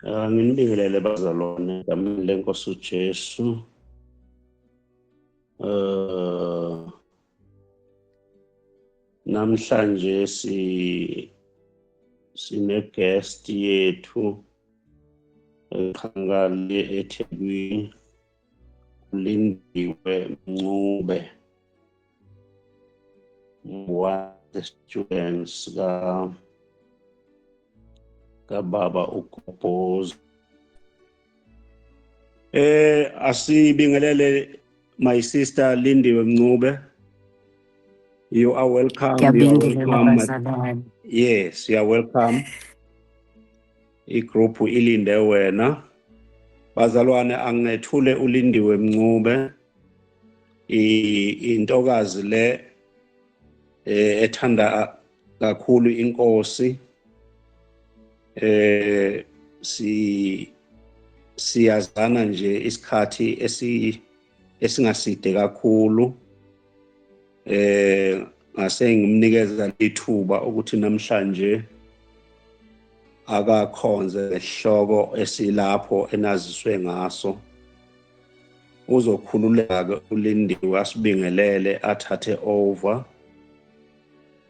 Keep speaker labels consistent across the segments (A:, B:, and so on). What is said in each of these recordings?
A: Nginibingelele bazalwane egameni leNkosi uJesu. Namhlanje sine guest yethu eqhankale eThekwini, uLindiwe Mncube, one of the students kaBaba uGobhoza. Asibingelele my sister Lindiwe Mncube. You are welcome.
B: Ngiyabingelela bazalwane.
A: Yes, you are welcome. Igroup ilinde wena. Bazalwane, angethule uLindiwe Mncube. Intokazi le ethanda kakhulu inkosi. Siyazana nje isikhathi esingaside kakhulu. Ngase ngimnikeza ithuba ukuthi namhlanje akakhonze isihloko esilapho enaziswe ngaso. Uzokhululeka uLindiwe asibingelele athathe over.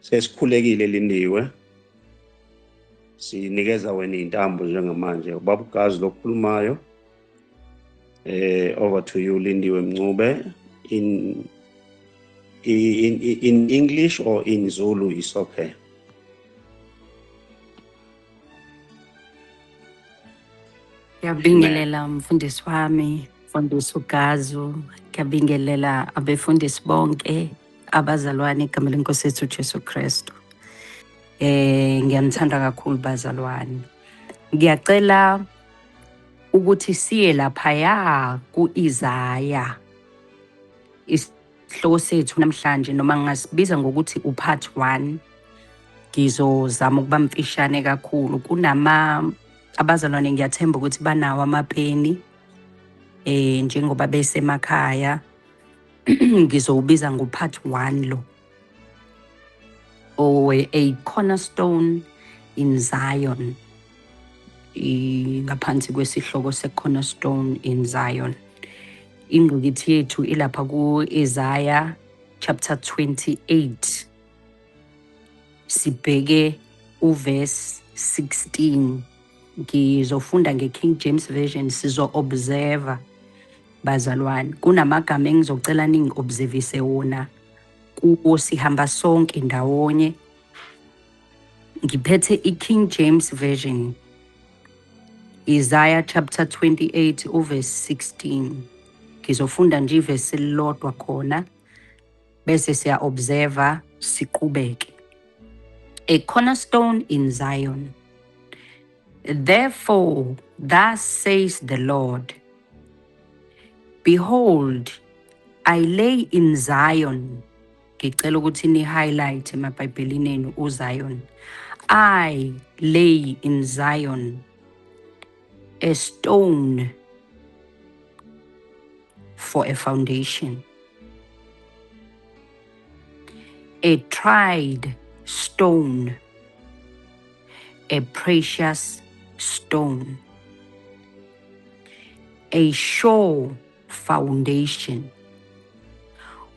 A: Sesikhulekile Lindiwe. Sinikeza wena intambo njengamanje. Ubaba uGazi lokhulumayo. Over to you Lindiwe Mncube. In English or in Zulu is okay.
B: Ngiyabingelela mfundisi wami, mfundisi uGazu, ngiyabingelela abefundisi bonke, abazalwane egameni leNkosi yethu Jesu Kristu. Ngiyanithanda kakhulu bazalwane. Ngiyacela ukuthi siye laphaya ku-Isaya. Isihloko sethu namhlanje noma ngasibiza ngokuthi upart 1. Ngizozama ukuba mfishane kakhulu. Abazalwane ngiyathemba ukuthi banawo amapeni njengoba besemakhaya. Ngizowubiza ngopart 1 lo. A cornerstone in Zion. Ngaphansi kwesihloko se-cornerstone in Zion. Ingqikithi yethu ilapha ku-Isaiah chapter 28. Sibheke uverse 16. Ngizofunda nge-King James Version, sizo-observe bazalwane. Kunamagama engizocela ningi-observise wona. Kuwo sihamba sonke ndawonye. Ngiphethe i-King James Version. Isaiah chapter 28 uverse 16. Ngizofunda nje ivesi elilodwa khona bese siya-observe siqhubeke. A cornerstone in Zion. Therefore, thus says the Lord, behold, I lay in Zion. Ngicela ukuthi ni-highlight emabhayibhelini enu uZion. I lay in Zion a stone for a foundation, a tried stone, a precious stone, a sure foundation.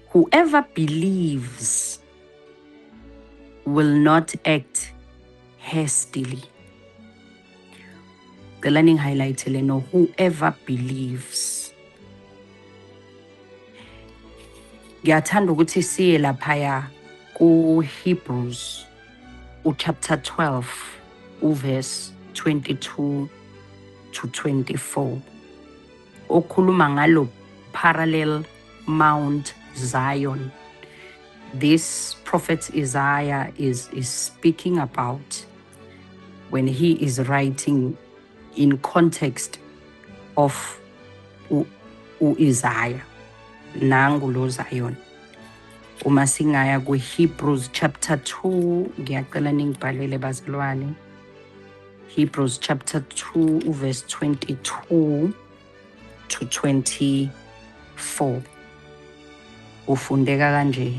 B: Whoever believes will not act hastily. The learning highlight, whoever believes. Ngiyathanda ukuthi siye laphaya ku-Hebrews chapter 12 verse 22 to 24. Okhuluma ngalo parallel Mount Zion. This prophet Isaiah is speaking about when he is writing in context of Isaiah. Nangulo Zion. Uma singaya ku-Hebrews chapter 2, ngiyacela ningibhalele bazalwane. Hebrews chapter 2 verse 22 to 24. Ufundeka kanje.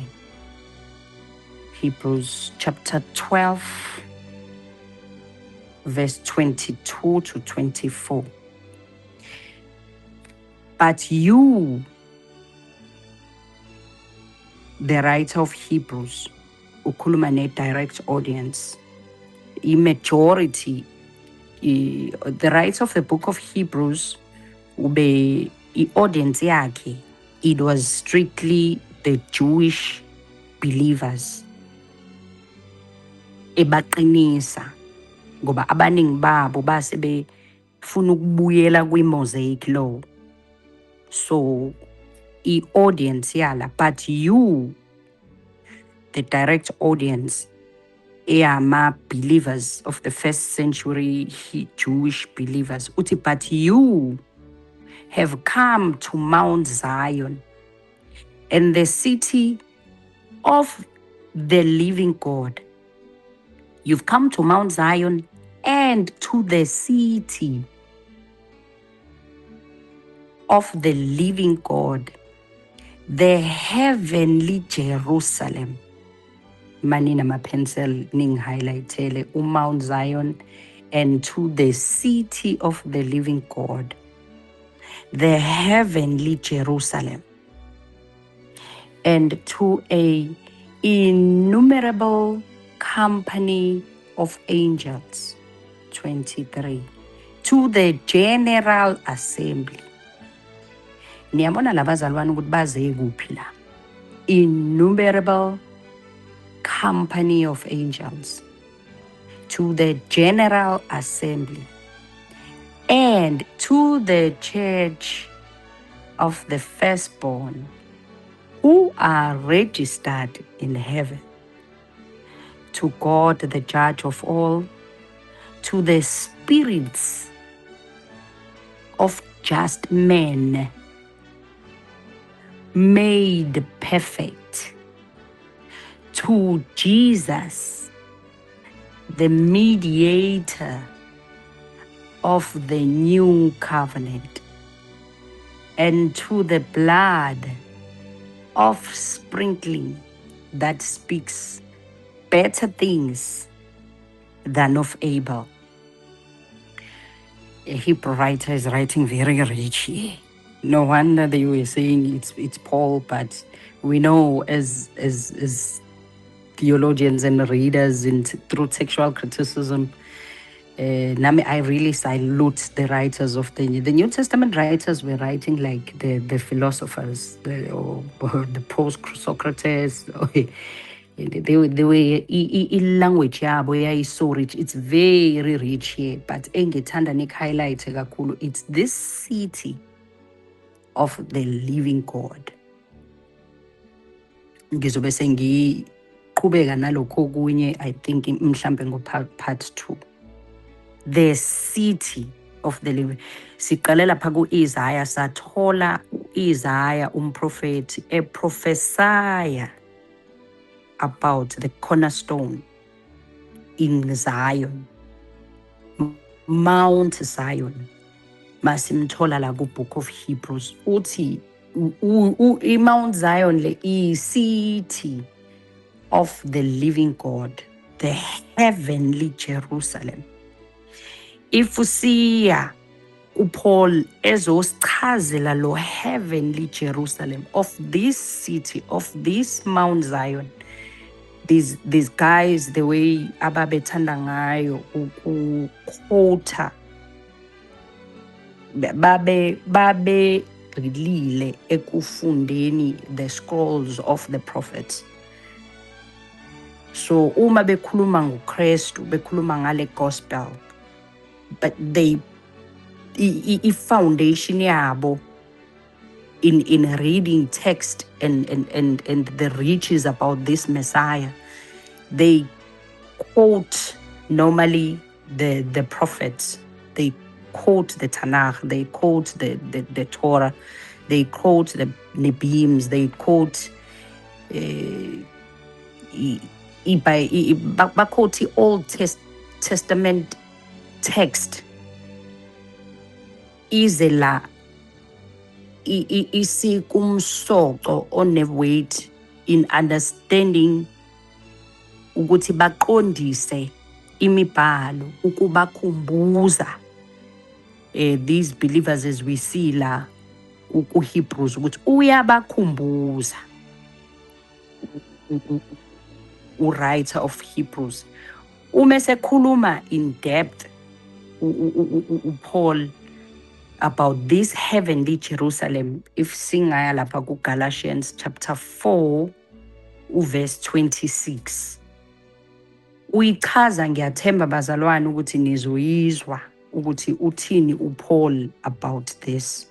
B: Hebrews chapter 12 verse 22 to 24. But you, the writer of Hebrews, ukhuluma ne-direct audience, majority, the writer of the book of Hebrews, audience yakhe, it was strictly the Jewish believers. Ebaqinisa ngoba abaningi babo base befuna ukubuyela kwi-Mosaic law. So i-audience yala, but you, the direct audience, believers of the first century Jewish believers, uthi, but you have come to Mount Zion and the city of the living God. You've come to Mount Zion and to the city of the living God, the heavenly Jerusalem. Manina ma pencil ning highlightele Mount Zion and to the city of the living God, the heavenly Jerusalem, and to a innumerable company of angels. 23. To the general assembly. Niyabona labazalwane ukuthi baze kuphi la. Innumerable company of angels. To the general assembly. And to the church of the firstborn who are registered in heaven. To God, the judge of all, to the spirits of just men made perfect, to Jesus, the mediator of the new covenant, and to the blood of sprinkling that speaks better things than of Abel. A Hebrew writer is writing very rich here. No wonder they were saying it's Paul, but we know as theologians and readers through textual criticism, I really salute the writers of the New Testament. Writers were writing like the philosophers, or the post-Socrates. The way language yabo is so rich, it's very rich here. But engithanda highlight kakhulu, it's this city of the living God. Ngizobe sengiqhubeka nalokho okunye, I think mhlambe ngo-part 2. The city of the living. Siqale lapha ku-Isaiah, sathola u-Isaiah umprofethi eprophesya about the cornerstone in Zion, Mount Zion. Masimthola la ku-book of Hebrews uthi Mount Zion le city of the living God, the heavenly Jerusalem. If usiya uPaul ezosichazela lo heavenly Jerusalem, of this city, of this Mount Zion, these guys, the way ababethanda ngayo ukuquota, babe rilile ekufundeni the scrolls of the prophets. So uma bekhuluma ngoKristu, bekhuluma ngale gospel, but foundation yabo in reading text and the riches about this Messiah, they quote normally the prophets, they quote the Tanakh, they quote the Torah, they quote the Nebims, they quote quote the Old Testament text. Izela isikumsoco oneweight in understanding ukuthi baqondise imibhalo ukubakhumbuza these believers as we see la ku-Hebrews ukuthi uyabakhumbuza u-writer of Hebrews uma sekhuluma in depth Paul about this heavenly Jerusalem. If singaya lapha ku-Galatians chapter 4 verse 26 uyichaza, ngiyathemba bazalwane ukuthi nizoyizwa ukuthi uthini uPaul about this.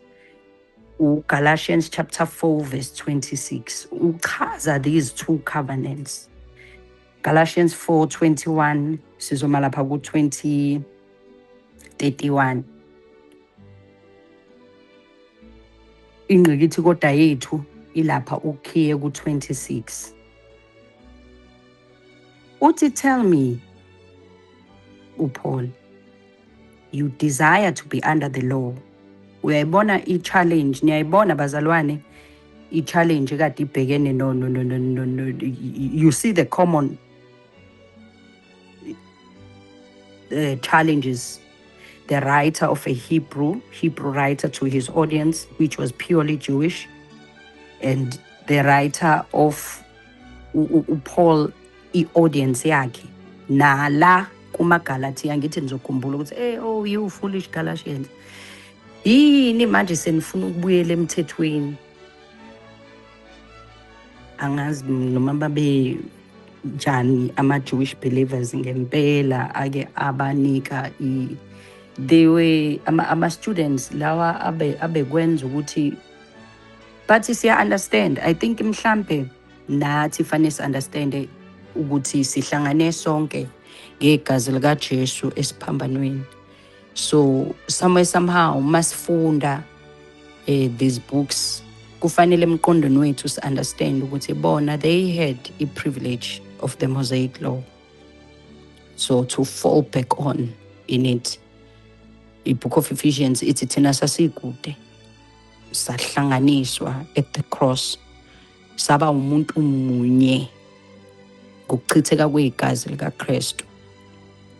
B: Galatians chapter 4 verse 26 uchaza these two covenants. Galatians 4:21 sizoma lapha ku-20:31 ingqikithi kodwa yethu ilapha ukhiye ku-26 uthi, tell me uPaul, you desire to be under the law. Uyayibona i-challenge, niyayibona bazalwane i-challenge kade ibhekene no. You see the common challenges. The writer of a Hebrew writer to his audience, which was purely Jewish, and the writer of Paul, i-audience yakhe. Na la kumaGalatia ngithi nizokhumbula ukuthi oh you foolish Galatians. Yini manje senifuna ukubuyela emthethweni? Angazi noma babe njani ama-Jewish believers ngempela ake abanika they were ama-students lawa abekwenza ukuthi, but siya understand. I think mhlambe nathi fanele si-understande ukuthi sihlangane sonke ngegazi likaJesu esiphambanweni. So somehow masifunda these books kufanele emqondweni wethu si-understand ukuthi bona they had a privilege of the Mosaic law, so to fall back on in it. I-book of Ephesians ithi thina sasikude sahlanganiswa at the cross saba umuntu munye ngokuchitheka kwegazi likaKristu.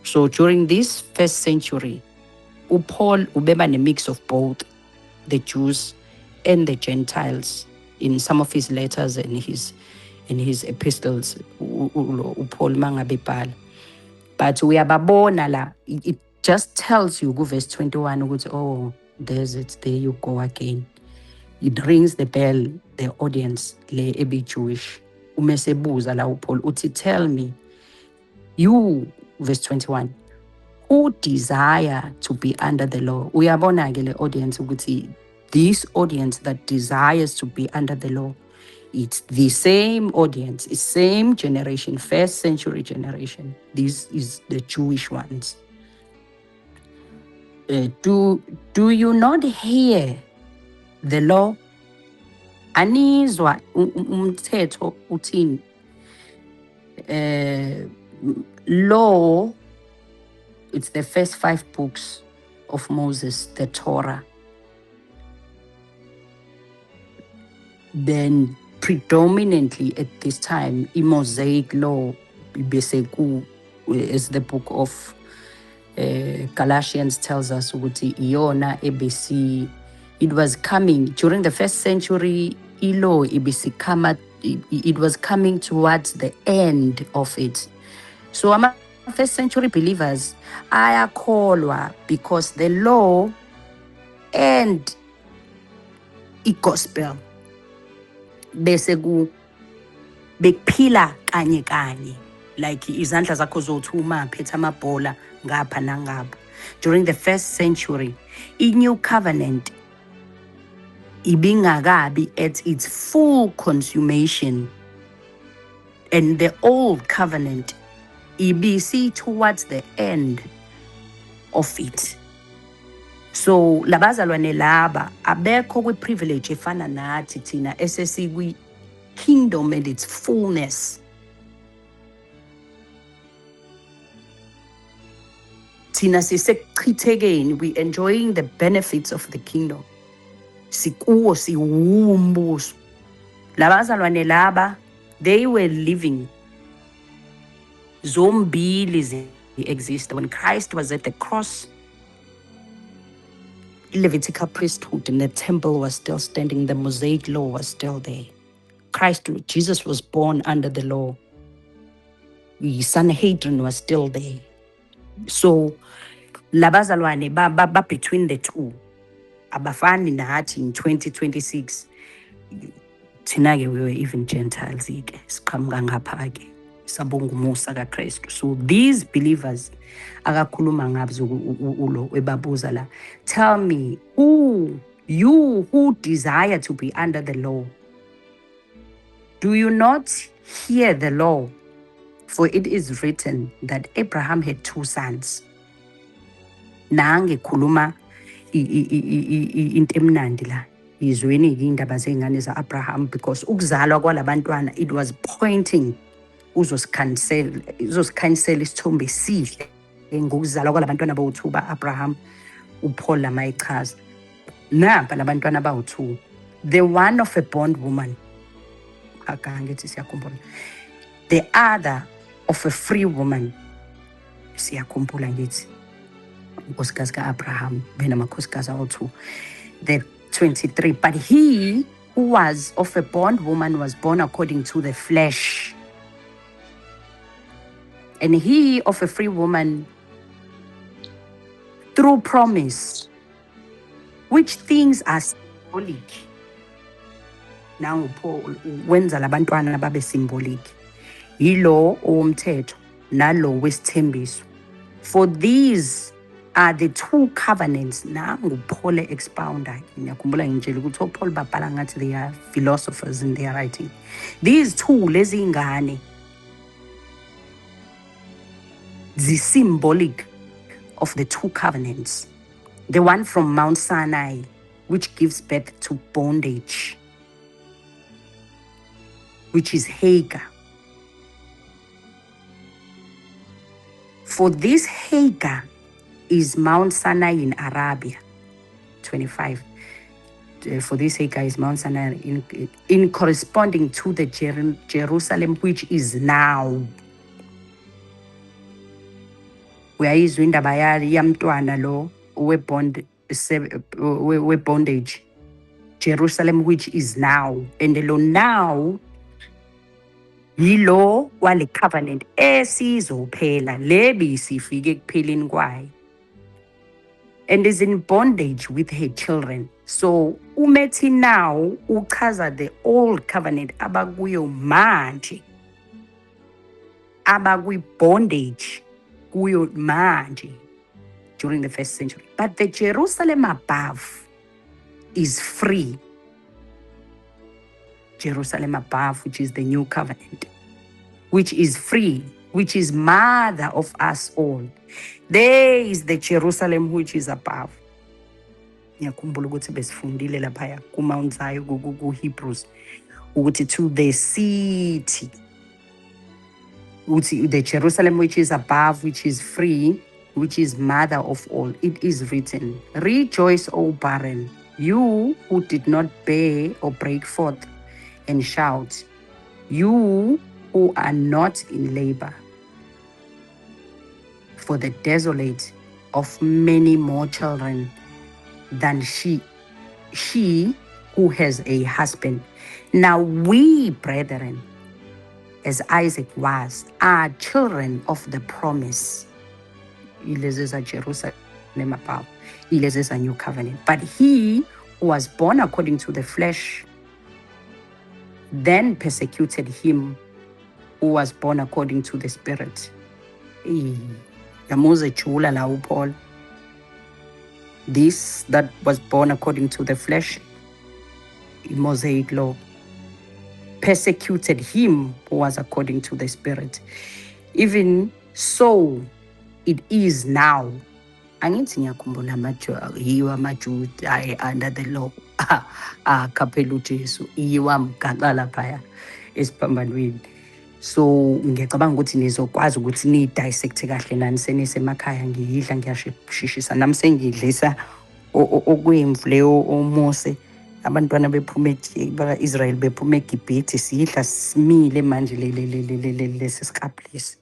B: So during this first century uPaul ubeba ne-mix of both the Jews and the Gentiles in some of his letters and his epistles uPaul mangabe bhala. But uyababona la, it just tells you verse 21 ukuthi oh there you go again. It rings the bell, the audience le ebi Jewish. Umesebuza la uPaul uthi, tell me you, verse 21, who desire to be under the law. Uyabona ke le audience ukuthi this audience that desires to be under the law, it's the same audience, it's same generation, first century generation. This is the Jewish ones. Do you not hear the law? Anizwa umthetho uthini? Law, it's the first 5 books of Moses, the Torah. Then predominantly at this time, Mosaic law is the book of Galatians tells us ukuthi iyona ABC. It was coming during the first century. Law it was coming towards the end of it. So our first century believers ayakholwa because the law and gospel bese bekuphila kanye kanye, like izandla zakho zothuma phethe amabhola ngapha nangapha. During the first century, i-new covenant ibingakabi at its full consummation, and the old covenant ibisi towards the end of it. So labazalwane laba abekho kwi-privilege efana nathi thina esesiku-kingdom and its fullness. Thina sisekuchithekeni, we enjoying the benefits of the kingdom. Sikuwo siwumbuso. Labazalwane laba, they were living zombili exist. When Christ was at the cross, Levitical priesthood and the temple was still standing, the Mosaic law was still there. Jesus was born under the law. The Sanhedrin was still there. So labazalwane between the two. Abafani nathi in 2026. Thina-ke we were even Gentiles-ke siqhamuka ngapha-ke sabonga umusa kaKristu. So these believers akakhuluma ngabo ulo ebabuza la, tell me, you who desire to be under the law, do you not hear the law? For it is written that Abraham had 2 sons. Nange khuluma into emnandi la, izweni-ke indaba zey'ngane za-Abraham, because ukuzalwa kwalabantwana, it was pointing uzosikhanisela isithombe esihle ngokuzalwa kwalabantwana bawu-2 ba-Abraham. uPaul lama echaza nampa labantwana bawu-2, the one of a bondwoman, akangithi siyakhumbula, the other of a free woman, siyakhumbula ngithi unkosikazi ka-Abraham benamakhosikazi awu-2. The 23, but he who was of a bondwoman was born according to the flesh, and he of a free woman through promise, which things are symbolic. Now Paul wenza labantwana babe symbolic, yilo owomthetho nalo wesithembiso. For these are the 2 covenants. Nangu Paul expounder. Ngiyakhumbula ngitshela ukuthi uPaul babhala ngathi they are philosophers in their writing. These 2 lezi ngane the symbolic of the 2 covenants. The one from Mount Sinai, which gives birth to bondage, which is Hagar. For this Hagar is Mount Sinai in Arabia. 25. For this Hagar is Mount Sinai in corresponding to the Jerusalem which is now. Uyayizwa indaba yamntwana lo we-bondage, Jerusalem which is now, and lo now yilo wale covenant esizophela lebi sifike ekupheleni kwayo, and is in bondage with her children. So umethi now uchaza the old covenant abakuyo manje, abakwi-bondage kuyo manje during the 1st century. But the Jerusalem above is free. Jerusalem above, which is the new covenant, which is free, which is mother of us all. There is the Jerusalem which is above. Ngiyakhumbula ukuthi besifundile laphaya kuMount Zion ku-Hebrews ukuthi to the city, the Jerusalem which is above, which is free, which is mother of all. It is written, rejoice, O barren, you who did not bear or break forth, and shout, you who are not in labor. For the desolate of many more children than she who has a husband. Now we, brethren, as Isaac was, are children of the promise. Ilezeza Jerusalem above, ilezeza new covenant. But he who was born according to the flesh then persecuted him who was born according to the spirit. Yamuze chula la uPaul. This that was born according to the flesh, Mosaic law, persecuted him who was according to the spirit. Even so it is now. Angithi ngiyakhumbula yiwa amaJuda under the law akaphela uJesu yiwa mgaqa laphaya esiphambanweni. So ngiyacabanga ukuthi nizokwazi ukuthi ni-dissect kahle nani senisemakhaya. Ngiyidla ngiyashishisa nami sengidlisa okwemvu leyo oMose, abantwana bephuma baka-Israyeli bephuma eGibhithe, siyidla simile manje lesi siklabhu lesi.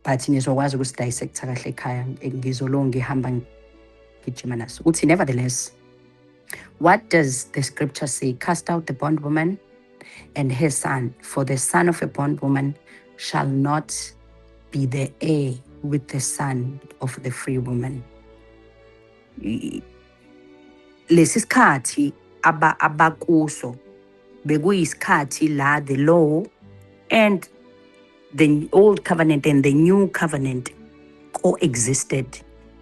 B: but nizokwazi ukusidissecta kahle ekhaya ngizolo ngihamba ngijima naso. Uthi nevertheless, what does the scripture say? Cast out the bondwoman and her son, for the son of a bondwoman shall not be the heir with the son of the free woman. Lesi sikhathi abakuso bekuyisikhathi la the law and the old covenant and the new covenant coexisted.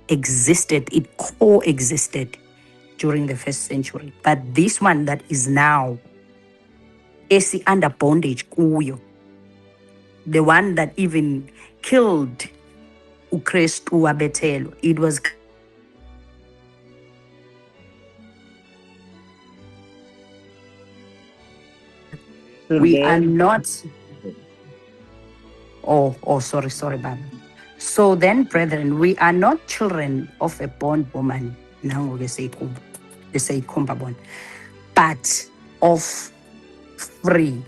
B: It coexisted during the first century. But this one that is now is under bondage kuyo, the one that even killed uKristu wabethelo, it was we are not sorry Baba. So then, brethren, we are not children of a bondwoman, but of free.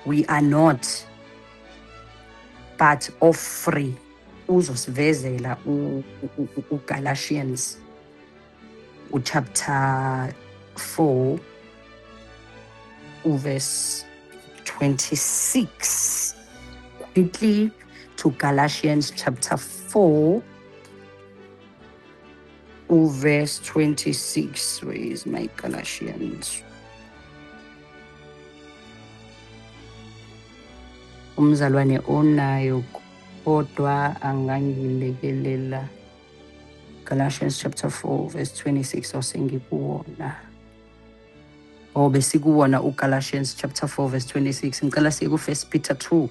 B: We are not, but of free. Uzosivezela Galatians chapter 4, verse 26. Quickly to Galatians chapter 4, verse 26. Where is my Galatians? Umzalwane onayo kodwa angangilekelela. Galatians chapter 4, verse 26. Osengikuwona. Besikuwona uGalatians chapter 4, verse 26. Ngicela siye ku 1 Peter 2.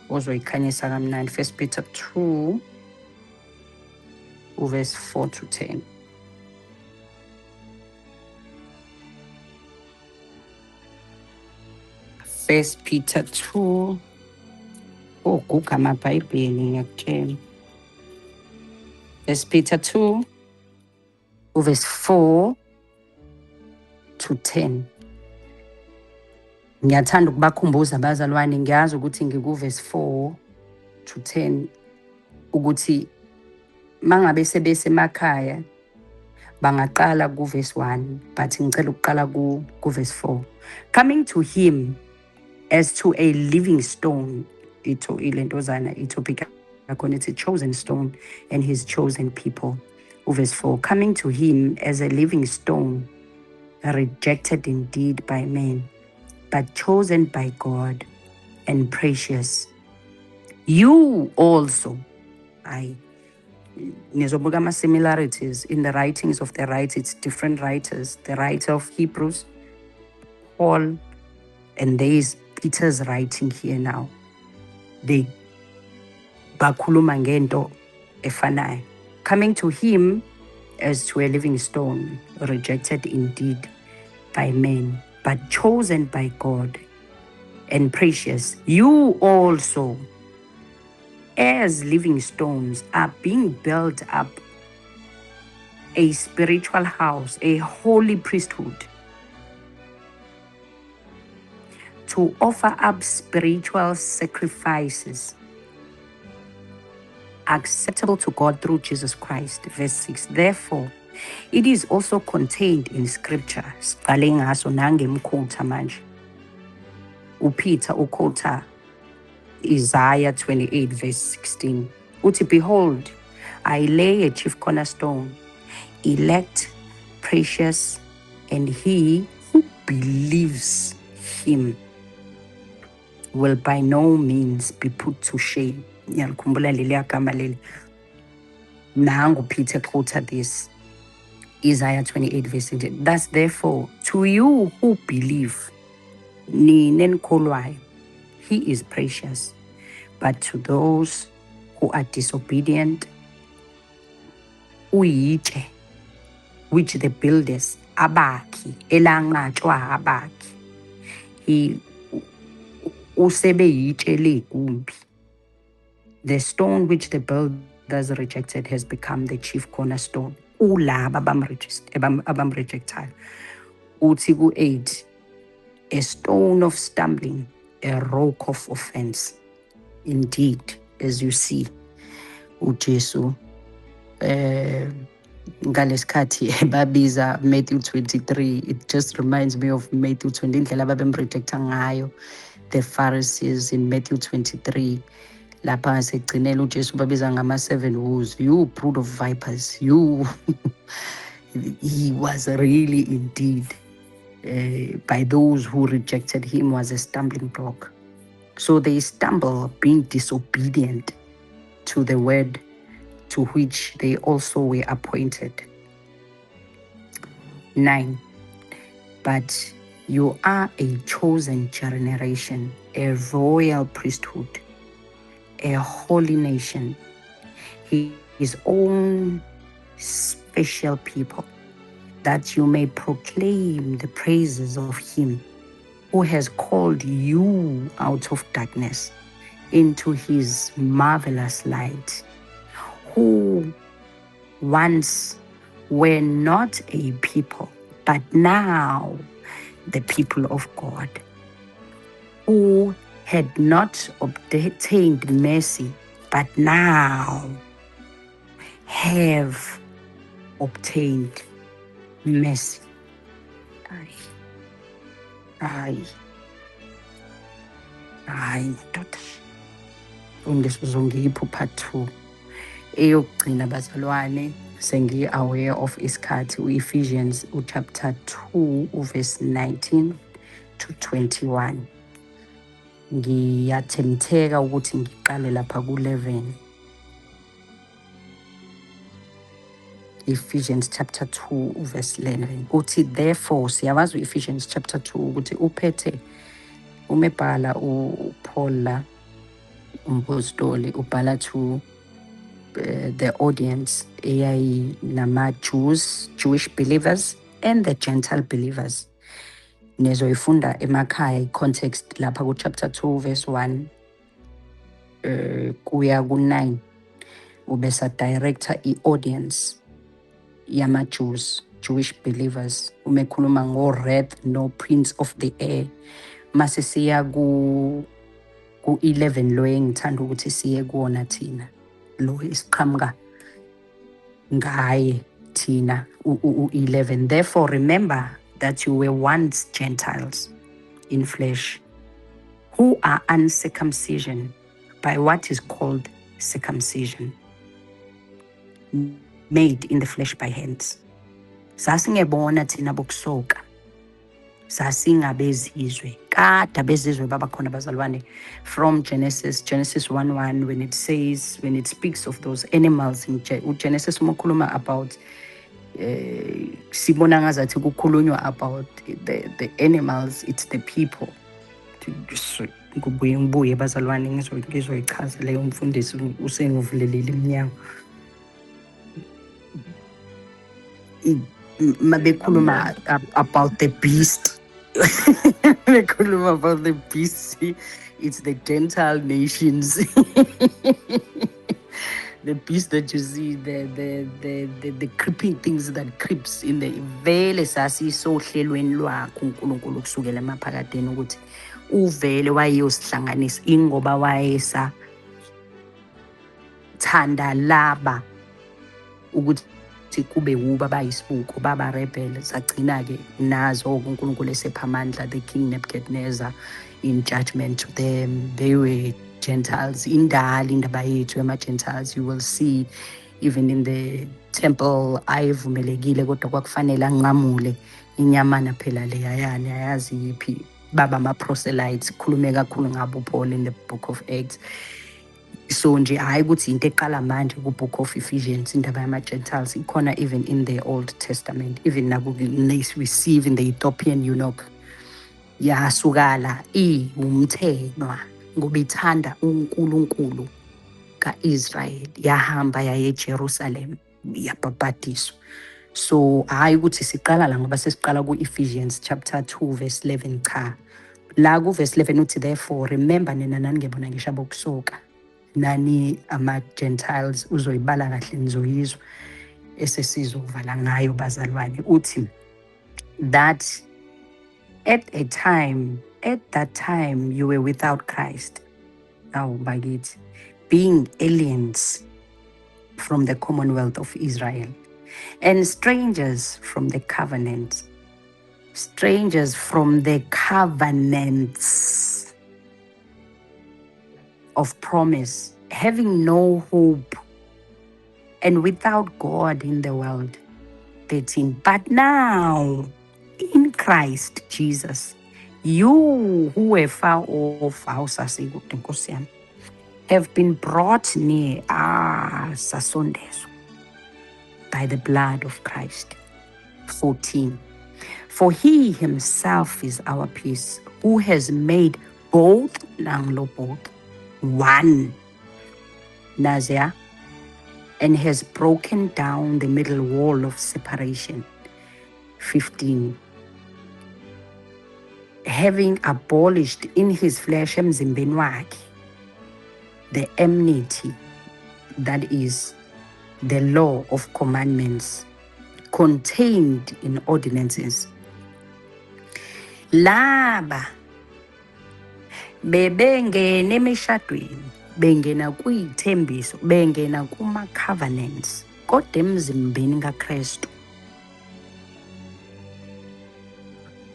B: Ozoyikhanyisa kamnandi. 1 Peter 2, verse 4 to 10. First Peter 2. Guga amabhayibheli ngiyakutshela. 1 Peter 2, verse 4 to 10. Ngiyathanda ukubakhumbuza abazalwane, ngiyazi ukuthi ngikuverse 4 to 10 ukuthi mangabe sebese emakhaya bangaqala kuverse 1, but ngicela ukuqala kuverse 4. Coming to him as to a living stone, ito ilentozana itopika akona, it's a chosen stone and his chosen people. Verse 4, coming to him as a living stone, rejected indeed by men, but chosen by God and precious. You also, nizobuka similarities in the writings of the writers. It's different writers. The writer of Hebrews, Paul, and there is Peter's writing here now. They bakhuluma ngento efanayo. Coming to him as to a living stone, rejected indeed by men, but chosen by God and precious. You also, as living stones, are being built up a spiritual house, a holy priesthood, to offer up spiritual sacrifices acceptable to God through Jesus Christ. Verse 6. Therefore, it is also contained in scripture. Upeter ukota Isaiah 28, verse 16. Uti, behold, I lay a chief cornerstone, elect, precious, and he who believes him will by no means be put to shame. Nangu Peter quoted this, Isaiah 28, verse 16. Thus, therefore, to you who believe, he is precious. But to those who are disobedient, which the builders, abaki, elangachwa abaki, he the stone which the builders rejected has become the chief cornerstone. Ulaba abam rejected. Utigu 8, a stone of stumbling a rock of offense. Indeed, as you see, uJesu ngalesikhathi babiza Matthew 23, it just reminds me of Matthew 20, indlela ababemrejecta ngayo the Pharisees in Matthew 23. Lapha ngasekugcinela uJesu babiza ngama-7 woes. You brood of vipers, you. He was really indeed by those who rejected him was a stumbling block. So they stumble being disobedient to the word to which they also were appointed. 9. But you are a chosen generation, a royal priesthood, a holy nation, his own special people, that you may proclaim the praises of him who has called you out of darkness into his marvelous light, who once were not a people, but now the people of God, who had not obtained mercy, but now have obtained mercy. Hayi ndoda. Undisuzongipho part 2. Eyokugcina bazalwane, sengi-aware of isikhathi u-Ephesians chapter 2 verse 19 to 21. Ngiyathemtheka ukuthi ngiqale lapha ku-11. Ephesians chapter 2 verse 11. Uthi therefore, siyawazi Ephesians chapter 2 ukuthi uphethe umebhala uPaul la umpostoli ubhala to the audience Jewish believers and the Gentile believers. Nizoyifunda emakhaya i-context lapha ku chapter 2 verse 1 kuya ku-9 ubesa director i-audience yama-Jews, Jewish believers, umekhuluma ngo-wrath no prince of the air. Mase siya ku-11 lo engithanda ukuthi siye kuwona thina, lo isiqhamuka ngaye thina u-11. Therefore remember that you were once Gentiles in flesh, who are uncircumcision by what is called circumcision, made in the flesh by hands. Sasingebona thina bokusoka, sasingabezizwe. Kade abezizwe babakhona bazalwane from Genesis 1:1 when it speaks of those animals in Genesis ukhuluma about sibona ngazathi kukhulunywa about the animals, it's the people. Ngibuye bazalwane ngizoyichaza leyo mfundisi usengivulelile iminyango. Mabekhuluma about the beast. Mabekhuluma about the beast. It's the Gentile nations. The beast that you see, the creeping things that creeps in the vele sasisohlelweni lwakho uNkulunkulu kusukela emaphakadeni ukuthi uvele wayeyosihlanganisa ingoba wayesa thanda laba ukuthi kube uba bayisibuko baba rebel. Sagcina ke nazo uNkulunkulu esephamandla, the King Nebuchadnezzar in judgment to them. They were Gentiles. Indala indaba yethu ema-Gentiles, you will see even in the temple ayivumelekile kodwa kwakufanele anqamule inyamana phela le yayani ayazi yiphi baba ama-proselytes, khulume kakhulu ngabo Paul in the book of Acts. So nje hayi ukuthi into eqala manje ku-book of Ephesians indaba yama-Gentiles ikhona even in the Old Testament, even we see even the Ethiopian eunuch yasukala umthenwa ngoba ithanda uNkulunkulu ka-Israel, yahamba yaye eJerusalem yabhabhadiswa. So hayi ukuthi siqala la ngoba sesiqala ku-Ephesians chapter 2 verse 11 cha. La ku-verse 11 uthi therefore remember nina naningebona ngisho abokusoka nani ama-Gentiles, uzoyibala kahle nizoyizwa esesizovala ngayo bazalwane. Uthi that at that time, you were without Christ. Now, bakithi, being aliens from the Commonwealth of Israel and strangers from the covenant. Strangers from the covenants of promise, having no hope and without God in the world. 13. But now, in Christ Jesus, you who were far off, have been brought near, sasondezwa, by the blood of Christ. 14. For he himself is our peace, who has made both one, Nazia, and has broken down the middle wall of separation. 15. Having abolished in his flesh emzimbeni wakhe the enmity, that is the law of commandments contained in ordinances. Laba bebengena emishadweni, bengena kuyithembiso, bengena kuma-covenants, kodwa emzimbeni kaKristu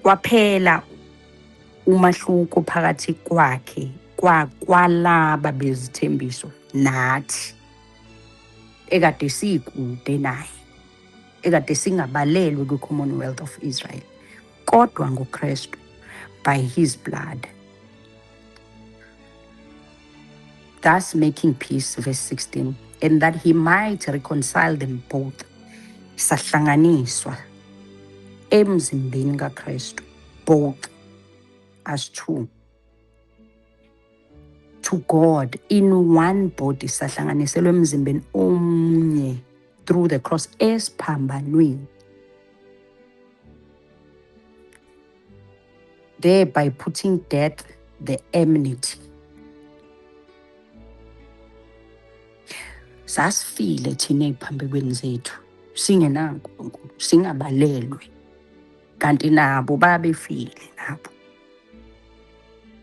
B: kwaphela umahluko phakathi kwakhe kwalaba bezithembiso nathi ekade sikude naye, ekade singabalelwe kwi-Commonwealth of Israel, kodwa ngoKristu, by his blood, thus making peace, verse 16, and that he might reconcile them both, sahlanganiswa emzimbeni kaKristu, both as two, to God in one body, sahlanganiselwe emzimbeni omnye through the cross, esphambanweni, thereby putting death the enmity. Sasifile thina ey'phambekweni zethu, singenaNkulunkulu, singabalelwe, kanti nabo babefile nabo,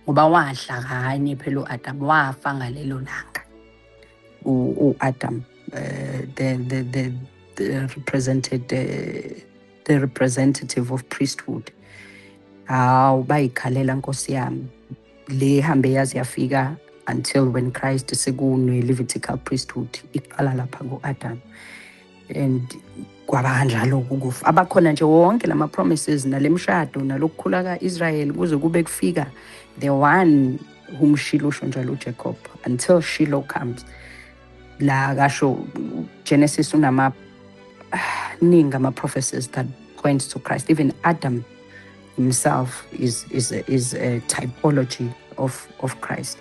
B: ngoba wadla kanye phela u-Adam, wafa ngalelo langa u-Adam, the representative of priesthood. Hawu, bayikhalela Nkosi yami, le hambe yaze yafika until when Christ sekune-Levitical priesthood, iqala lapha ku-Adam, and kwaba kanjalo ukufa. Abakhona nje wonke lama-promises nale mshado nalokukhula ka-Israyeli kuze kube kufika the one whom Shiloh usho njalo uJacob, until Shiloh comes. La kasho Genesis unama ningi ama-prophecies that points to Christ. Even Adam himself is a typology of Christ.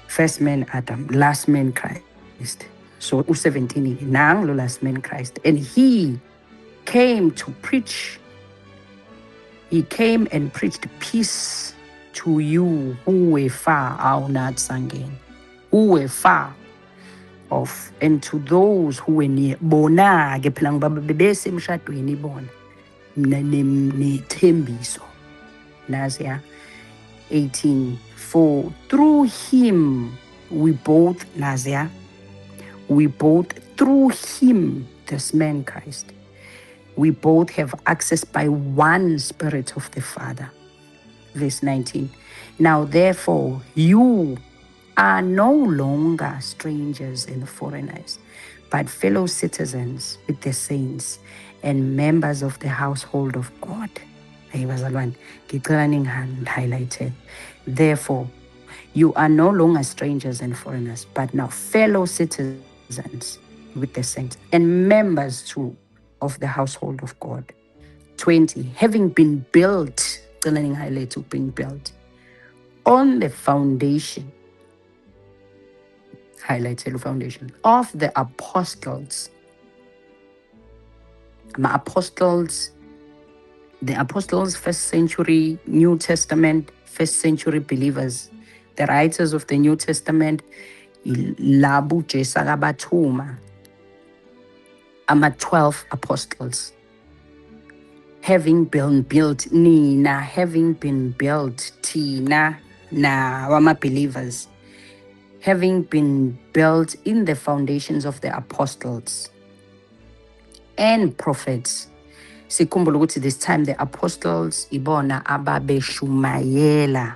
B: First man Adam, last man Christ. So u-17 nang lo last man Christ, and he came and preached peace to you who were far, who were far off, and to those who were near. Bona ke phela ngoba bebese emshadweni bona nethembiso. Naziya 18. For through him we both, Naziya, through him, this man Christ, we both have access by one Spirit of the Father. Verse 19. Now therefore you are no longer strangers and foreigners, but fellow citizens with the saints and members of the household of God. Highlighted. Therefore, you are no longer strangers and foreigners, but now fellow citizens with the saints and members too of the household of God. 20. Having been built, being built on the foundation, highlighted the foundation of the apostles. The apostles, first century New Testament, first century believers, the writers of the New Testament, labu jesagabatuma, 12 apostles, having been built, nina, having been built, tina, na wama believers, having been built in the foundations of the apostles and prophets. Sikhumbule ukuthi this time the apostles ibona ababeshumayela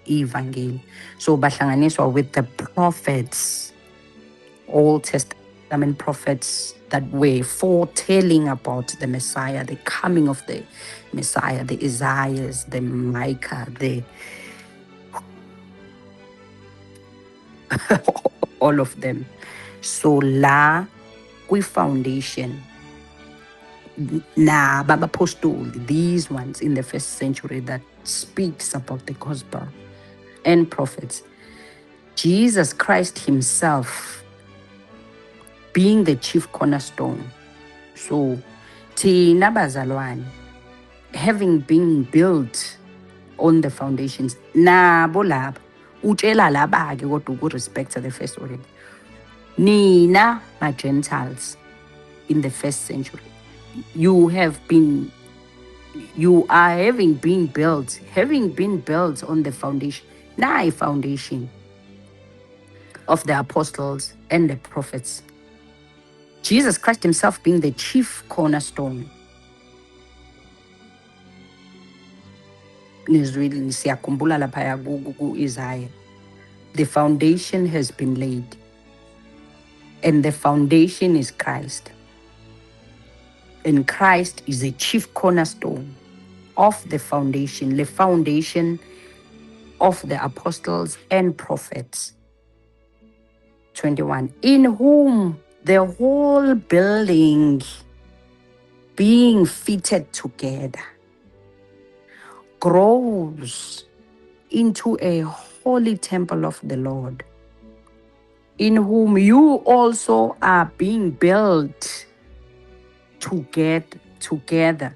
B: ivangeli. So bahlanganiswa with the prophets, Old Testament prophets that were foretelling about the Messiah, the coming of the Messiah, the Isaiahs, the Micah, the all of them. So la foundation na baba apostoli, these ones in the first century that speaks about the gospel and prophets, Jesus Christ himself being the chief cornerstone. So thina bazalwane, having been built on the foundations, nabo laba utshela laba ke kodwa ukurespecta the first already, nina ma-Gentiles in the first century, you are having been built on the foundation, foundation of the apostles and the prophets, Jesus Christ himself being the chief cornerstone. Siyakhumbula laphaya ku-Isaiah, the foundation has been laid, and the foundation is Christ. And Christ is a chief cornerstone of the foundation of the apostles and prophets. 21, in whom the whole building being fitted together grows into a holy temple of the Lord, in whom you also are being built together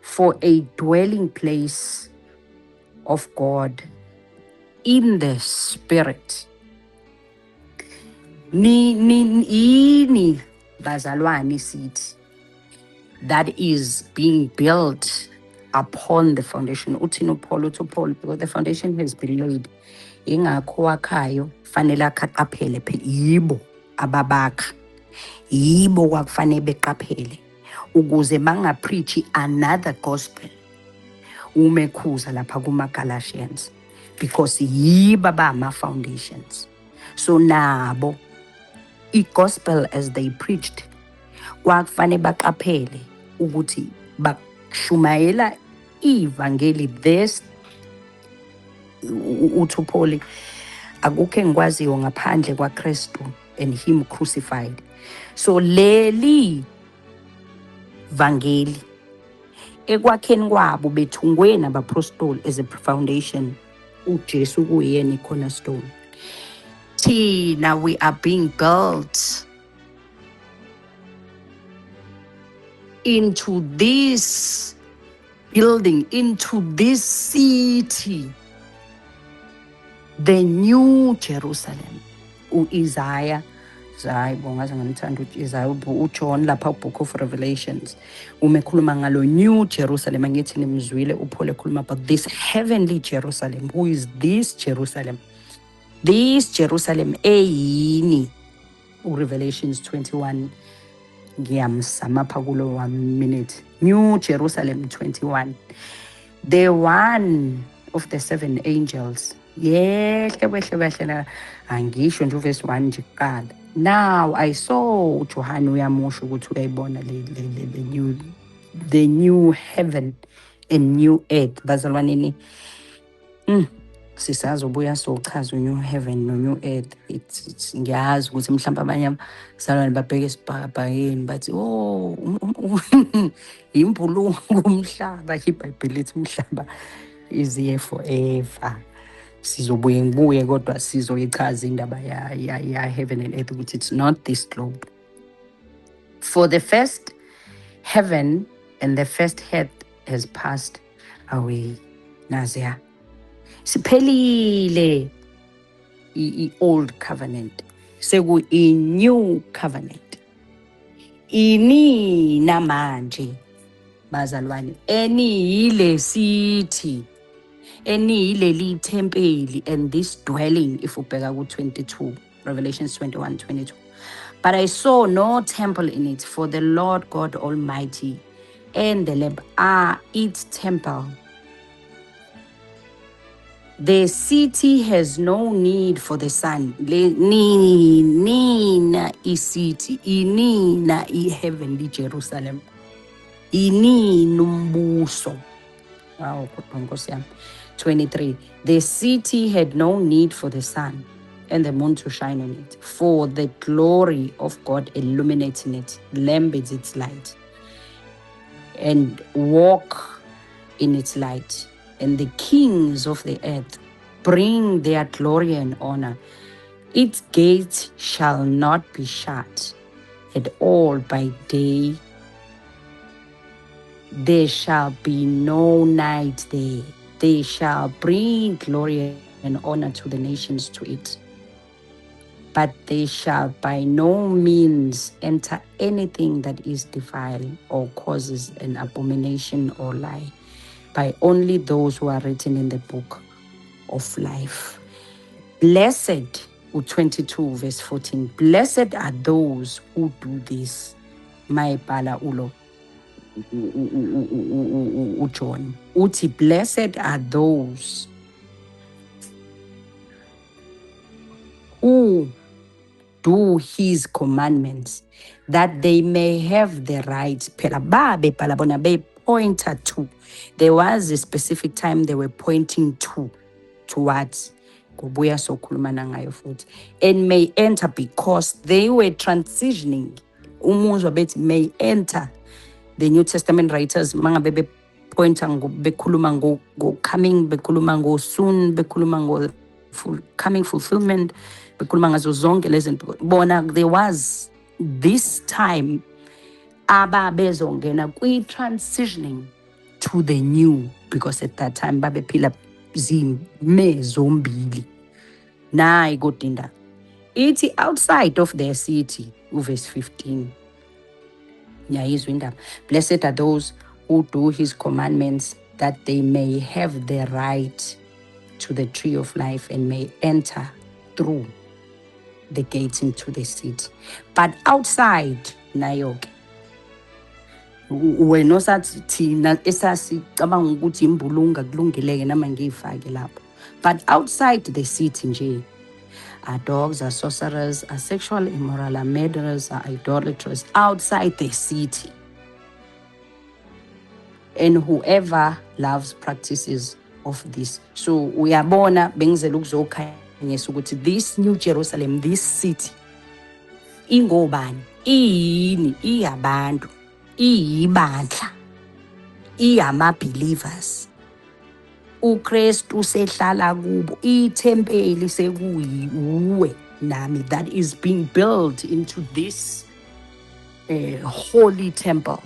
B: for a dwelling place of God in the Spirit. Ini bazalwane sithi that is being built upon the foundation. Uthini Paul, because the foundation has been laid. Ingakho wakhayo fanele aqaphele phela yibo ababakha, yibo kwakufanele beqaphele ukuze bangapreach another gospel umekhuza lapha kuma-Galatians, because yibo abama-foundations. So nabo i-gospel as they preached kwakufanele baqaphele ukuthi bashumayela ivangeli. This uThupoli akukho engikwaziyo ngaphandle kwaKristu and him crucified. So leli vangeli ekwakheni kwabo bethungwe nabapostoli as a foundation, uJesu kuyena i-cornerstone. Thina we are being built into this building, into this city, the new Jerusalem. U-Isaiah, uJohn lapha book of Revelations umekhuluma ngalo new Jerusalem. Angithi nimzwile uPaul ekhuluma about this heavenly Jerusalem. Who is this Jerusalem? This Jerusalem eyini. Revelations 21 ngiyamsama pha kulo 1 minute. New Jerusalem 21, the one of the 7 angels. Angisho nje verse 1 nje kuqala. Now I saw uJohane uyamusho ukuthi uyayibona the new heaven and new earth. Bazalwaneni, sisazobuya sochaza new heaven no new earth. It's ngiyazi ukuthi mhlawumbe abanye abazalwane babheke esibhakabhakeni bathi imbulungu umhlaba. iBhayibheli lithi umhlaba is here forever. Sizobuye ngibuye kodwa sizoyichaza indaba ya heaven and earth ukuthi it's not this globe. For the first heaven and the first earth has passed away. Naziya siphelile i-old covenant, seku-i-new covenant. Ini namanje bazalwane, eniyile city, eniyileli tempeli, and this dwelling, if ubheka ku-22, Revelations 21:22. But I saw no temple in it, for the Lord God Almighty and the Lamb are its temple. The city has no need for the sun. Nina city, inina heavenly Jerusalem, inina umbuso. Wow, 23. The city had no need for the sun and the moon to shine on it, for the glory of God illuminating it, lambs its light, and walk in its light. And the kings of the earth bring their glory and honor. Its gates shall not be shut at all by day. There shall be no night there. They shall bring glory and honor to the nations to it. But they shall by no means enter anything that is defiled or causes an abomination or lie, by only those who are written in the book of life. Blessed, 22 verse 14, blessed are those who do this. My pala ulo. John uthi, blessed are those who do his commandments, that they may have the right. Phela babe phala bona pointer to. There was a specific time they were pointing towards. Kubuya sokhuluma ngayo futhi. And may enter, because they were transitioning. Umuzwa bethi may enter. The New Testament writers mangabe bepointa bekhuluma ngo coming, bekhuluma ngo soon, bekhuluma ngo coming fulfillment, bekhuluma ngazo zonke lezinto. Bona there was this time ababezongena kwi-transitioning to the new, because at that time babephila zime zombili. Nayi kodinda ithi outside of their city, verse 15. Blessed are those who do his commandments, that they may have the right to the tree of life and may enter through the gates into the city. But outside, nayoke, wena osathi thina esasicabanga ukuthi imbulunga kulungileke nama ngiyifake lapho. But outside the city nje, are dogs, are sorcerers, are sexual immoral, are murderers, are idolaters, outside the city. And whoever loves practices of this. So uyabona bengizela ukuzokhanyisa ukuthi this New Jerusalem, this city, ingobani, ini, iyabantu, iyibandla, iyama-believers. uKristu sehlala kubo, ithempeli sekuyiwe nami, that is being built into this holy temple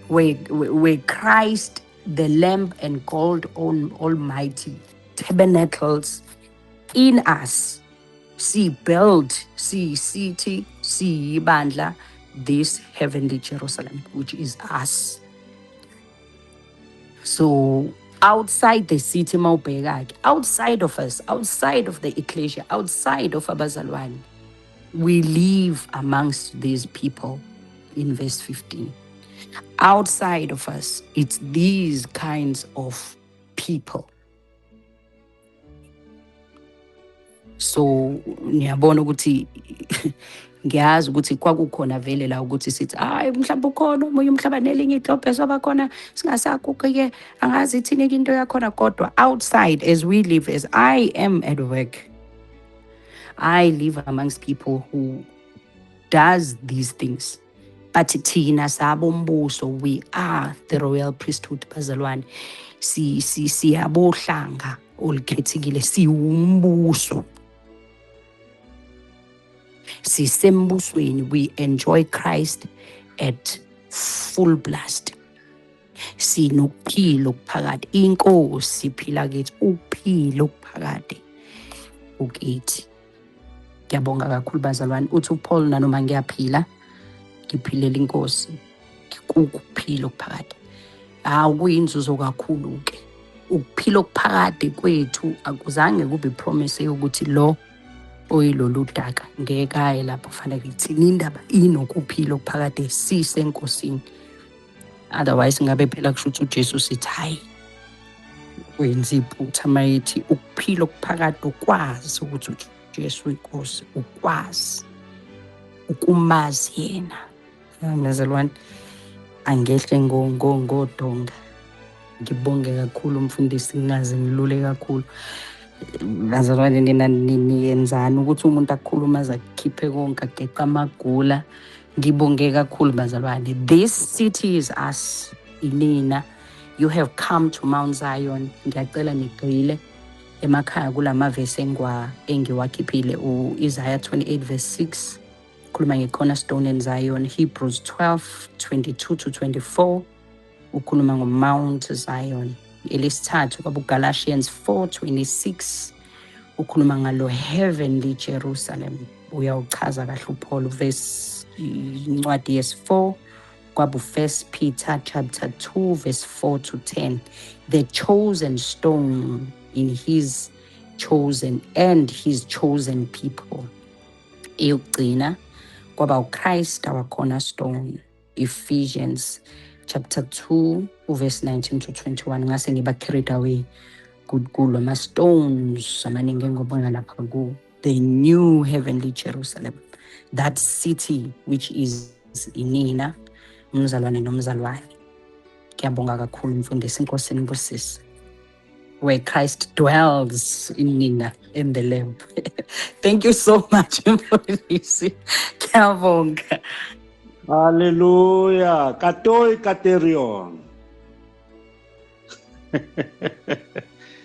B: where Christ, the Lamb and God Almighty tabernacles in us. See build, see city, see bandla, this heavenly Jerusalem, which is us. So outside the city, outside of us, outside of the ecclesia, outside of abazalwane, we live amongst these people in verse 15. Outside of us, it's these kinds of people. So ngiyabona ukuthi ngiyazi ukuthi kwakukhona vele la ukuthi sithi hayi mhlawumbe ukhona omunye umhlaba nelinye idlobhe soba khona singasakuke angazi ithini into yakhona, kodwa outside, as we live, as I am at work, I live amongst people who does these things. But thina sabombuso, we are the royal priesthood bazalwane. Siyabohlanga olukhethekile, siwumbuso. Sisembusweni, we enjoy Christ at full blast. Sinokuphila okuphakade, inkosi iphila kithi, uphilo okuphakade ukithi. Ngiyabonga kakhulu bazalwane. Uthi uPaul nanoma ngiyaphila, ngiphilela inkosi, ukuphila okuphakade. Kuyinzuzo kakhulu-ke. Ukuphila okuphakade kwethu akuzange kube promise yokuthi lo oyilolu daka ngeke aye lapho kufanele thina indaba inokuphila okuphakade sisenkosini. Otherwise ngabe phela kusho ukuthi uJesu sithi hayi wenza iphutha mayithi ukuphila okuphakade, ukwazi ukuthi uJesu inkosi, ukwazi ukumazi yena. Mnazalwane, angehle ngodonga. Ngibonge kakhulu umfundisi, ngaze ngilule kakhulu. Bazalwane, nina niyenzani ukuthi umuntu akhuluma aze akukhiphe konke, ageqa amagula? Ngibonge kakhulu bazalwane. This city is us, inina. You have come to Mount Zion. Ngiyacela nigqile emakhaya kulamavesi engiwakhiphile, Isaiah 28 verse 6 ukhuluma nge-cornerstone and Zion, Hebrews 12 22 to 24 ukhuluma ngo-Mount Zion. Elesithathu kwabu-Galatians 4 26 ukhuluma ngalo heavenly Jerusalem. Uyawuchaza kahle uPaul verse incwadi yes-4 kwabu-1 Peter chapter 2 verse 4 to 10. The chosen stone in his chosen people. Eyokugcina kwaba uChrist our cornerstone, Ephesians chapter 2 verse 19 to 21. Ngase ngiba carried away kulo ama-stones amaningi engibona lapha ku the new heavenly Jerusalem, that city which is inina, umzalwane nomzalwane. Ngiyabonga kakhulu mfundisi, inkosini imbusisi, where Christ dwells in nina, in the Lamb. Thank you so much mfundisi. Ngiyabonga.
A: Hallelujah. Katoi katerion.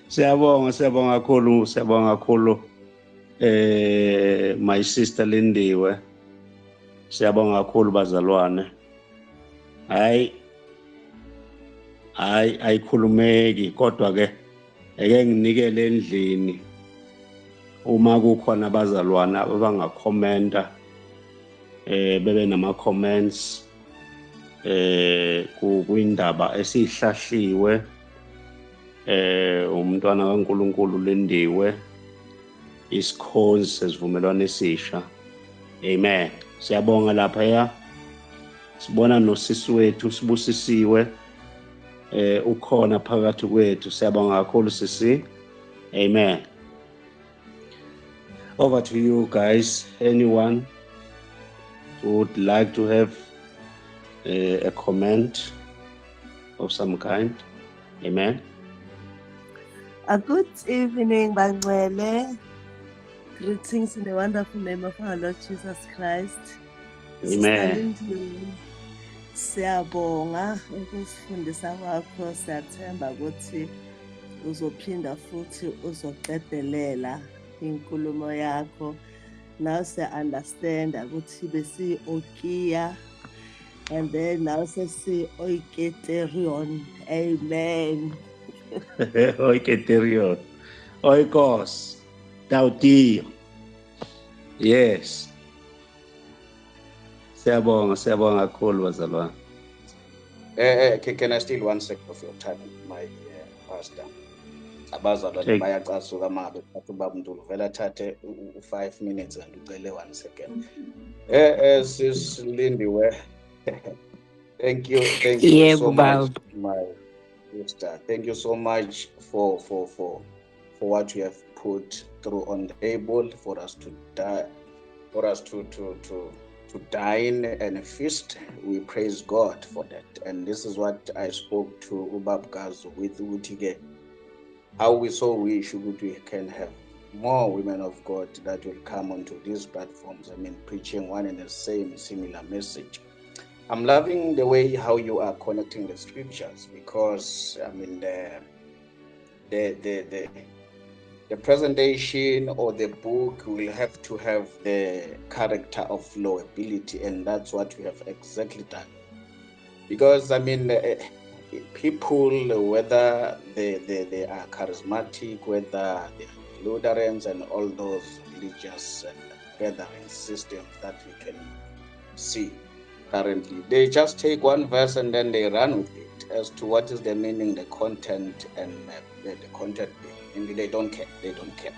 A: Siyabonga kakhulu. My sister Lindiwe. Siyabonga kakhulu bazalwane. Ayikhulumeki kodwa ke eke nginikele endlini uma kukhona abazalwane abangakhomenta bebe nama-comments kuyindaba esihlahliwe umntwana kaNkulunkulu Lindiwe, isikhonzi sesivumelwano esisha. Amen. Siyabonga lapha ya. Sibona nosisi wethu sibusisiwe ukhona phakathi kwethu. Siyabonga kakhulu sisi. Amen. Over to you guys. Anyone would like to have a comment of some kind? Amen.
C: A good evening, Bangwele. Greetings in the wonderful name of our Lord Jesus Christ.
A: Amen.
C: Siyabonga ukusifundisa kwakho, siyathemba ukuthi uzophinda futhi uzoqedelela inkulumo yakho. Now understand ukuthi besi okiya, and then now si oiketerion. Amen.
A: Oiketerion. Oikos. Tautio. Yes. Siyabonga kakhulu bazalwane.
D: Can I steal 1 second of your time, my pastor? Abazalwane bayacasuka mabe bathi babundulu vele athathe 5 minutes and ucele 1 second. Sis Lindiwe. Thank you so much, my sister. Thank you so much for what you have put through on the table for us to dine and feast. We praise God for that. And this is what I spoke to Ubab Gazu with Utige. How we so wish we can have more women of God that will come onto these platforms, preaching one and the same similar message. I'm loving the way how you are connecting the scriptures, because the presentation or the book will have to have the character of flowability, and that's what we have exactly done. Because people, whether they are charismatic, whether they are Lutherans and all those religious and gathering systems that we can see, currently. They just take one verse and then they run with it as to what is the meaning, the content, and the content. And they don't care. They don't care.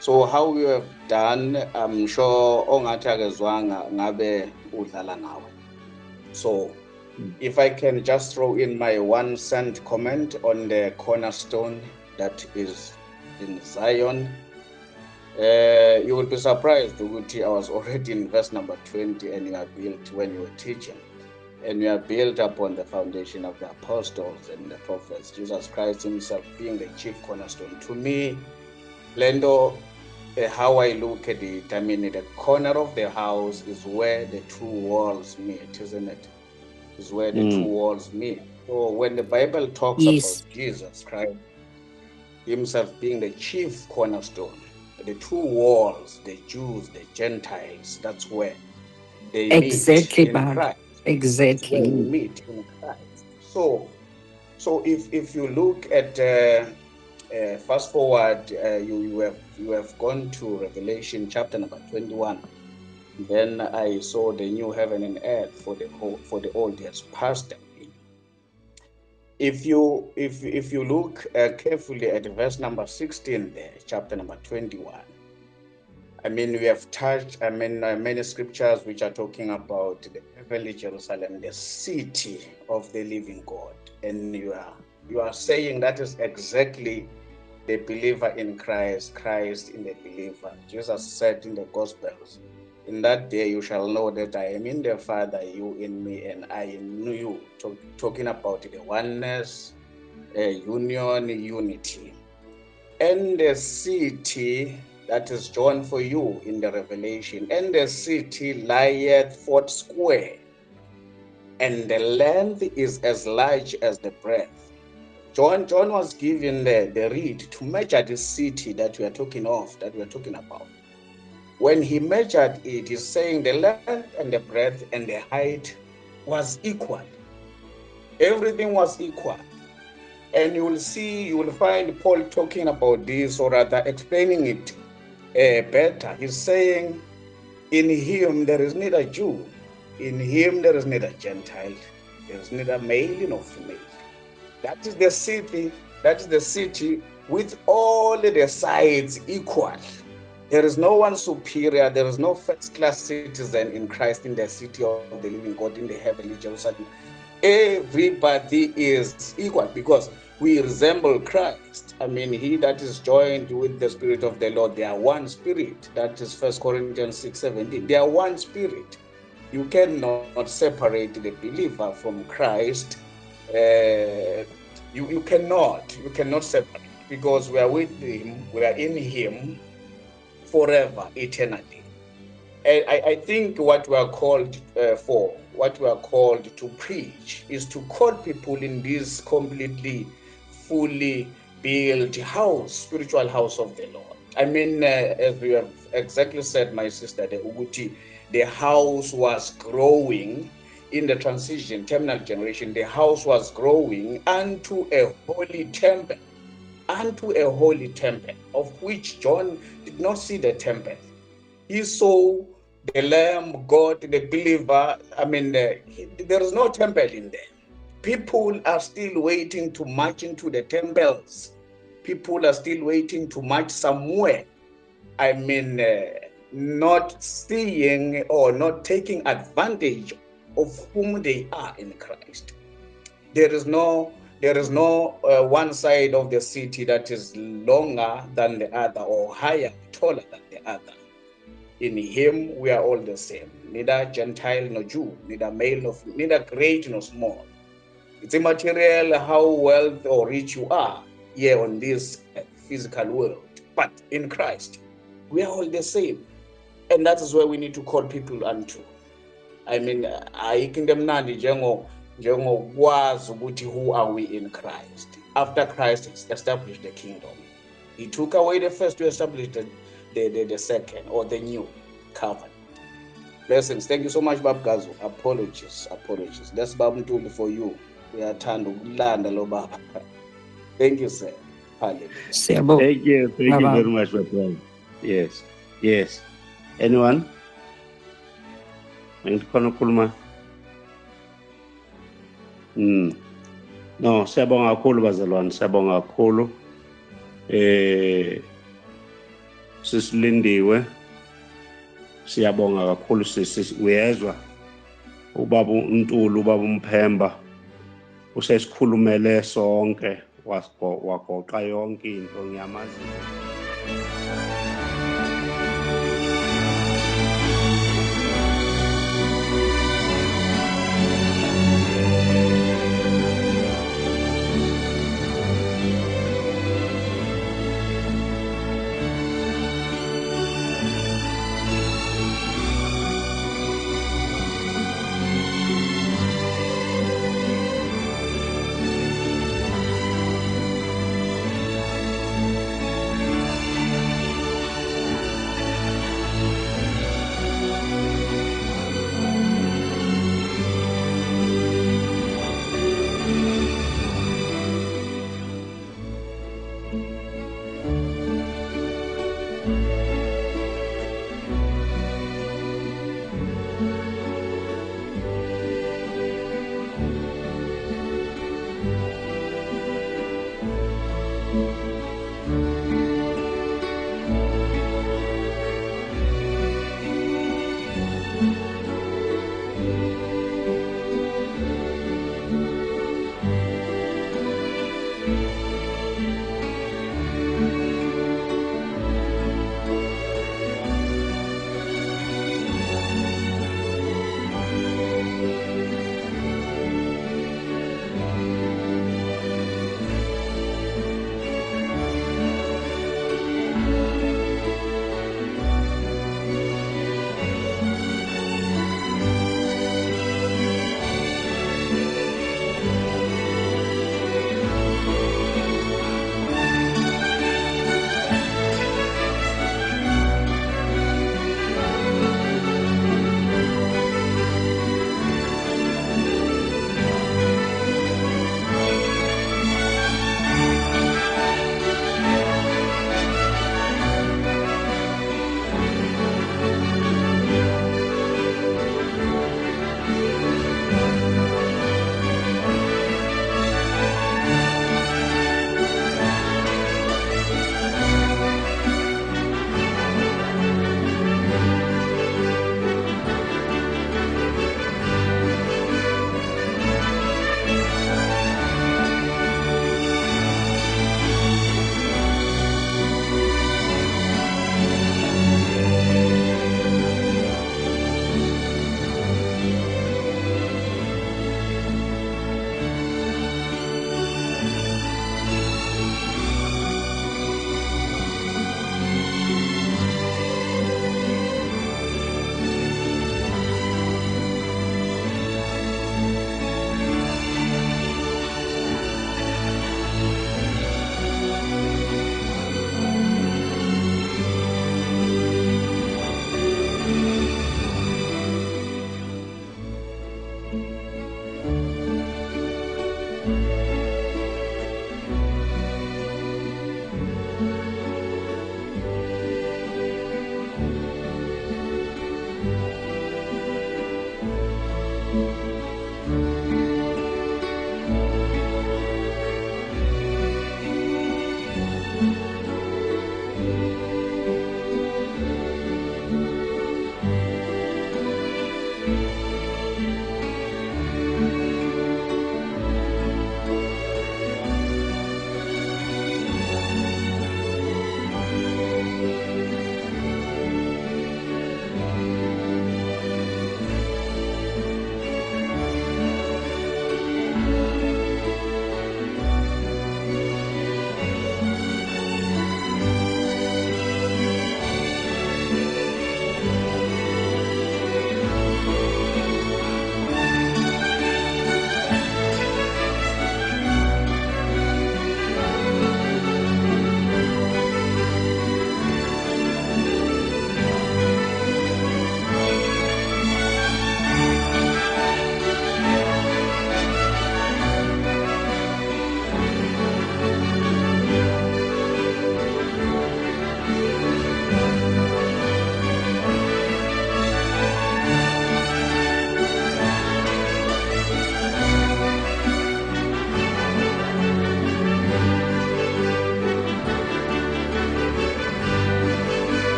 D: So how we have done, I'm sure ongathi akezwanga ngabe udlala nawe. So if I can just throw in my 1 cent comment on the cornerstone that is in Zion, you will be surprised, Uguti. I was already in verse number 20, and you are built when you were teaching, and you are built upon the foundation of the apostles and the prophets, Jesus Christ himself being the chief cornerstone. To me, Lendo, how I look at it, I mean, the corner of the house is where the two walls meet, isn't it? Is where the two walls meet. So when the Bible talks
B: Yes.
D: about Jesus Christ himself being the chief cornerstone, the two walls, the Jews, the Gentiles, that's where they
B: Exactly,
D: meet in
B: Baba.
D: Christ.
B: Exactly.
D: Where we meet in Christ. So if you look at fast forward, you have gone to Revelation chapter number 21. Then I saw the new heaven and earth, for the old has passed away. If you look carefully at verse number 16 there, chapter number 21, I mean, we have touched, many scriptures which are talking about the heavenly Jerusalem, the city of the living God. And you are saying that is exactly the believer in Christ, Christ in the believer. Jesus said in the Gospels, in that day you shall know that I am in the Father, you in me, and I in you. Talking about the oneness, union, unity. And the city, that is John for you in the Revelation, and the city lieth 40 square, and the length is as large as the breadth. John was given the reed to measure the city that we are talking about. When he measured it, he's saying the length and the breadth and the height was equal. Everything was equal. And you will find Paul talking about this, or rather explaining it better. He's saying, in him there is neither Jew, in him there is neither Gentile, there is neither male nor female. That is the city with all the sides equal. There is no one superior, there is no first-class citizen in Christ, in the city of the living God, in the heavenly Jerusalem. Everybody is equal because we resemble Christ. I mean, he that is joined with the Spirit of the Lord, they are one spirit. That is 1 Corinthians 6:17. They are one spirit. You cannot separate the believer from Christ. You cannot separate, because we are with him, we are in him forever, eternally. And I think what we are called to preach, is to call people in this completely, fully built house, spiritual house of the Lord. I mean, as we have exactly said, my sister, the Uguti, the house was growing in the transition, terminal generation. The house was growing unto a holy temple, of which John did not see the temple. He saw the Lamb, God, the believer. I mean, there is no temple in there. People are still waiting to march into the temples. People are still waiting to march somewhere. I mean, not seeing or not taking advantage of whom they are in Christ. There is no one side of the city that is longer than the other, or higher, taller than the other. In him we are all the same, neither Gentile nor Jew, neither male nor female, neither great nor small. It's immaterial how wealthy or rich you are here on this physical world, but in Christ we are all the same, and that is where we need to call people unto. I mean, ayikho into emnandi njengokwazi ukuthi who are we in Christ. After Christ established the kingdom, he took away the first to establish the second, or the new covenant. Blessings. Thank you so much, Bab Gazu. Apologies. That's Babmtuli for you. Uyathanda ukulanda lo baba. Thank you, sir. Hallelujah.
B: Siyabonga.
A: Thank you
B: Baba.
A: very much, my brother. Yes. Anyone? Kulma. No, siyabonga kakhulu bazalwane, siyabonga kakhulu. Sisilindiwe. Siyabonga kakhulu uyezwa ubaba uNtuli, ubaba uMphemba usesikhulumele sonke wagoqa yonke into, ngiyamazi.